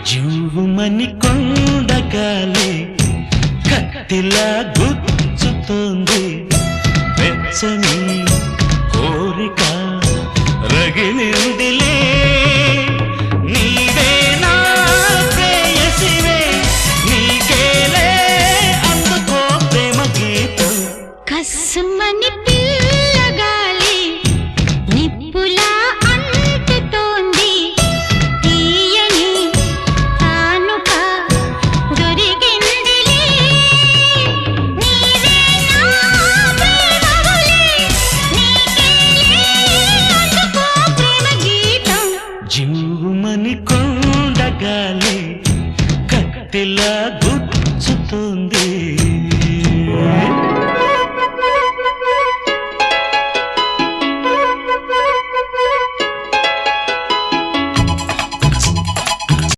జువ్వుమని కొండగాలి కత్తిలా గుచ్చుతోంది వెచ్చని కోరిక రగిలిందిలే నీవే నా ప్రేయసివే నీకేలే అందుకో ప్రేమ గీతం కస్సుమని పిల్లగాలి నిప్పులా అంటుతోంది తీయని కానుక దొరికిందిలే నీవే నా ప్రేమవులే నీకేలే అందుకో ప్రేమ గీతం జువ్వుమని కొండగాలి కత్తిలా గుచ్చుతోంది